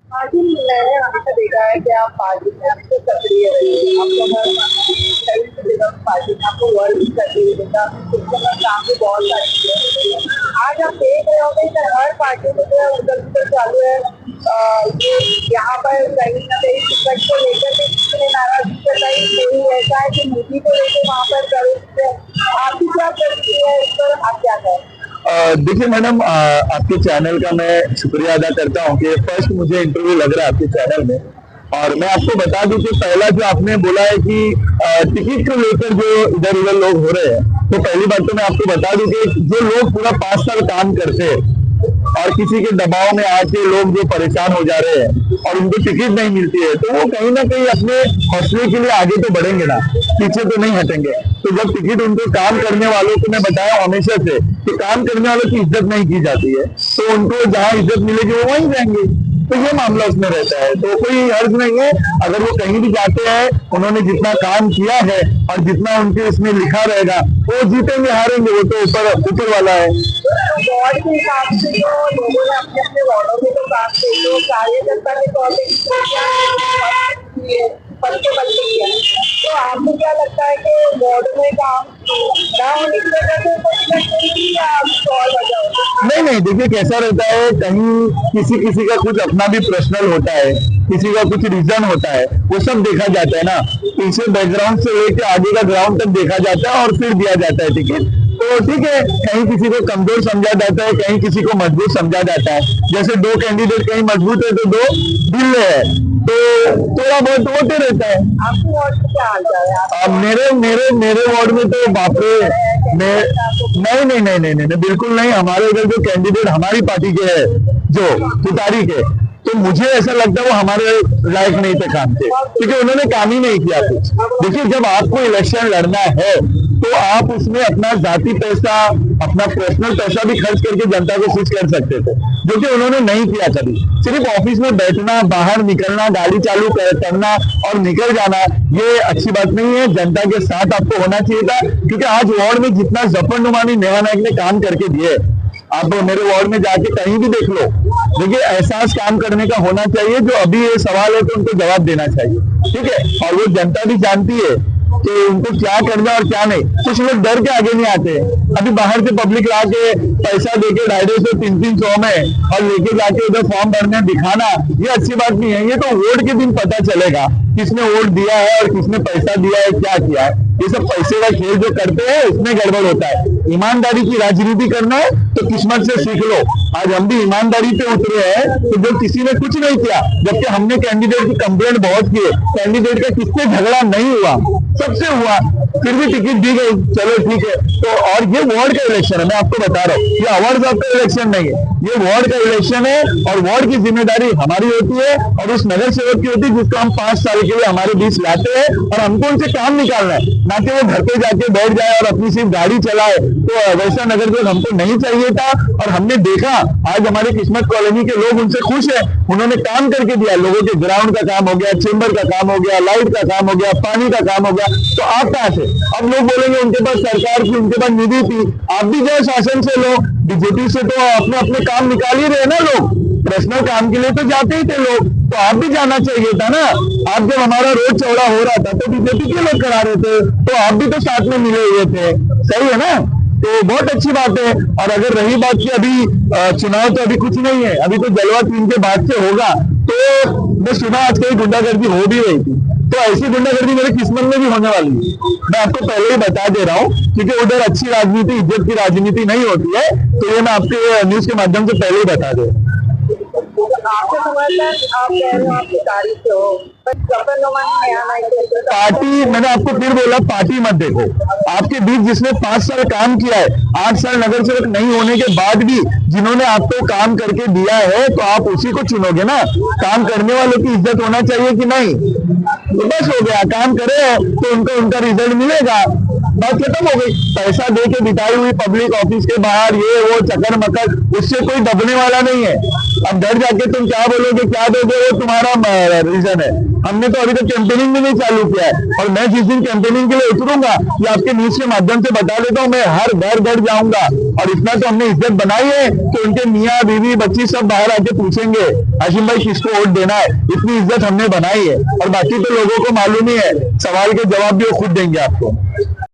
Party में मैंने हमेशा देखा है कि आप पार्टी में आपसे सक्रिय रहिए, आपको हर कहीं भी जगह पार्टी में आपको वर्क करते हुए देखा, आपके काम भी बहुत सारी चीजें होती है। आज आप देख रहे होंगे कि हर पार्टी में जो है उधर उधर चालू है। ये यहाँ पर कहीं ना कहीं टिकट को लेकर के किसी ने नाराजगी जताई, कोई ऐसा है कि मोदी को लेकर वहाँ पर करें। आपकी क्या प्रतिक्रिया है इस पर, आप क्या कहें? देखिए मैडम, आपके चैनल का मैं शुक्रिया अदा करता हूँ कि फर्स्ट मुझे इंटरव्यू लग रहा है आपके चैनल में। और मैं आपको बता दूं कि पहला जो आपने बोला है कि टिकट को लेकर जो इधर उधर लोग हो रहे हैं, तो पहली बात तो मैं आपको बता दूं कि जो लोग पूरा 5 साल काम करते हैं और किसी के दबाव में आके लोग जो परेशान हो जा रहे हैं और उनको टिकट नहीं मिलती है, तो वो कहीं ना कहीं अपने हौसले के लिए आगे तो बढ़ेंगे ना, पीछे तो नहीं हटेंगे। तो जब टिकट उनको, काम करने वालों को मैं बताया हमेशा से कि काम करने वालों की इज्जत नहीं की जाती है, तो उनको जहाँ इज्जत मिलेगी वो वहीं जाएंगे। तो ये मामला उसमें रहता है, तो कोई अर्ज नहीं है। अगर वो कहीं भी जाते हैं, उन्होंने जितना काम किया है और जितना उनके इसमें लिखा रहेगा, वो जीतेंगे हारेंगे वो तो ऊपर ऊपर वाला है। वार्ड के हिसाब से जो लोगों ने अपने अपने वार्डों में तो काम किए, जो कार्यकर्ता के तौर पर किया, तो आपको क्या लगता है कि वार्ड में काम ना होने की वजह से या और वजह? नहीं नहीं, देखिए कैसा रहता है, कहीं किसी किसी का कुछ अपना भी पर्सनल होता है, किसी का कुछ रीजन होता है, वो सब देखा जाता है ना। पीछे बैकग्राउंड से लेके आगे का ग्राउंड तक देखा जाता है और फिर दिया जाता है टिकट। तो ठीक है, कहीं किसी को कमजोर समझा जाता है, कहीं किसी को मजबूत समझा जाता है। जैसे दो कैंडिडेट कहीं मजबूत है तो दो ढीले है, तो थोड़ा बहुत होते रहता है। आपके वार्ड में क्या हाल चाल है? अब मेरे मेरे मेरे वार्ड में तो बाप रे, नहीं नहीं नहीं नहीं नहीं, बिल्कुल नहीं। हमारे इधर जो कैंडिडेट हमारी पार्टी के है, जो तुतारी के, तो मुझे ऐसा लगता है वो हमारे लायक नहीं थे काम के, क्योंकि उन्होंने काम ही नहीं किया कुछ। देखिए, जब आपको इलेक्शन लड़ना है तो आप उसमें अपना जाति पैसा, अपना पर्सनल पैसा भी खर्च करके जनता को खुश कर सकते थे, जो कि उन्होंने नहीं किया कभी। सिर्फ ऑफिस में बैठना, बाहर निकलना, गाड़ी चालू करना और निकल जाना, ये अच्छी बात नहीं है। जनता के साथ आपको होना चाहिए था, क्योंकि आज वार्ड में जितना जफर नुमानी नेहा नायक ने काम करके दिए, आप मेरे वार्ड में जाके कहीं भी देख लो। देखिए, एहसास काम करने का होना चाहिए। जो अभी ये सवाल है तो उनको जवाब देना चाहिए, ठीक है। और वो जनता भी जानती है कि उनको क्या करना और क्या नहीं। कुछ लोग डर के आगे नहीं आते। अभी बाहर से पब्लिक ला के पैसा देके 250 300 में और लेके जाके उधर फॉर्म भरने दिखाना, ये अच्छी बात नहीं है। ये तो वोट के दिन पता चलेगा किसने वोट दिया है और किसने पैसा दिया है, क्या किया है। ये सब पैसे का खेल जो करते हैं, उसमें गड़बड़ होता है। ईमानदारी की राजनीति करना है तो किस्मत से सीख लो। आज हम भी ईमानदारी पे उतरे हैं, तो जो किसी ने कुछ नहीं किया, जबकि हमने कैंडिडेट की कंप्लेंट बहुत की, कैंडिडेट का किससे झगड़ा नहीं हुआ, सबसे हुआ, फिर भी टिकट दी गई, चलो ठीक है। तो और ये वार्ड का इलेक्शन है, मैं आपको बता रहा हूँ, ये अवार्ड का इलेक्शन नहीं है, ये वार्ड का इलेक्शन है। और वार्ड की जिम्मेदारी हमारी होती है और उस नगर सेवक की होती है, जिसको हम 5 साल के लिए हमारे बीच लाते हैं और हमको उनसे काम निकालना है, ना कि वो घर पे जाके बैठ जाए और अपनी सिर्फ गाड़ी चलाए। तो वैसा नगर सेवक हमको नहीं चाहिए था। और हमने देखा आज हमारे किस्मत कॉलोनी के लोग उनसे खुश है, उन्होंने काम करके दिया। लोगों के ग्राउंड का काम हो गया, चेंबर का काम हो गया, लाइट का काम हो गया, पानी का काम हो गया। तो आप कहाँ से? अब लोग बोलेंगे उनके पास सरकार की, उनके पास निधि थी। आप भी जो शासन से लो, बीजेपी से तो अपने अपने काम निकाल ही रहे ना लोग, पर्सनल काम के लिए तो जाते ही थे लोग। तो आप भी जाना चाहिए था ना। आप जब हमारा रोड चौड़ा हो रहा था तो बीजेपी के लोग करा रहे थे, तो आप भी तो साथ में मिले हुए थे, सही है ना। तो बहुत अच्छी बात है। और अगर रही बात की अभी चुनाव, तो अभी कुछ नहीं है, अभी तो जलवा 3 के बाद से होगा। तो मैं सुना आज कहीं गुंडागर्दी हो भी रही थी, तो ऐसी गुंडागर्दी मेरे किस्मत में भी होने वाली है। मैं आपको पहले ही बता दे रहा हूँ, क्योंकि उधर अच्छी राजनीति, इज्जत की राजनीति नहीं होती है। तो ये मैं आपके न्यूज के माध्यम से पहले ही बता दे। आपको समझना है, आप कह रहे हो आपकी तारीफ से हो, पार्टी, मैंने आपको फिर बोला, पार्टी मत देखो। आपके बीच जिसने 5 साल काम किया है, 8 साल नगर सेवक नहीं होने के बाद भी जिन्होंने आपको काम करके दिया है, तो आप उसी को चुनोगे ना। काम करने वालों की इज्जत होना चाहिए कि नहीं? तो बस हो गया, काम करे तो उनको उनका रिजल्ट मिलेगा। बात खत्म हो गई। पैसा दे के बिताई हुई पब्लिक ऑफिस के बाहर ये वो चक्कर मकर, उससे कोई दबने वाला नहीं है। अब घर जाके तुम क्या बोलोगे क्या दोगे वो तुम्हारा रीजन है। हमने तो अभी तक कैंपेनिंग भी नहीं चालू किया है, और मैं जिस दिन कैंपेनिंग के लिए उतरूंगा ये आपके न्यूज के माध्यम से बता देता हूँ, मैं हर घर घर जाऊंगा। और इतना तो हमने इज्जत बनाई है कि उनके मियाँ बीवी बच्ची सब बाहर आके पूछेंगे हाशिम भाई किसको वोट देना है। इतनी इज्जत हमने बनाई है, और बाकी तो लोगों को मालूम ही है, सवाल के जवाब भी वो खुद देंगे आपको।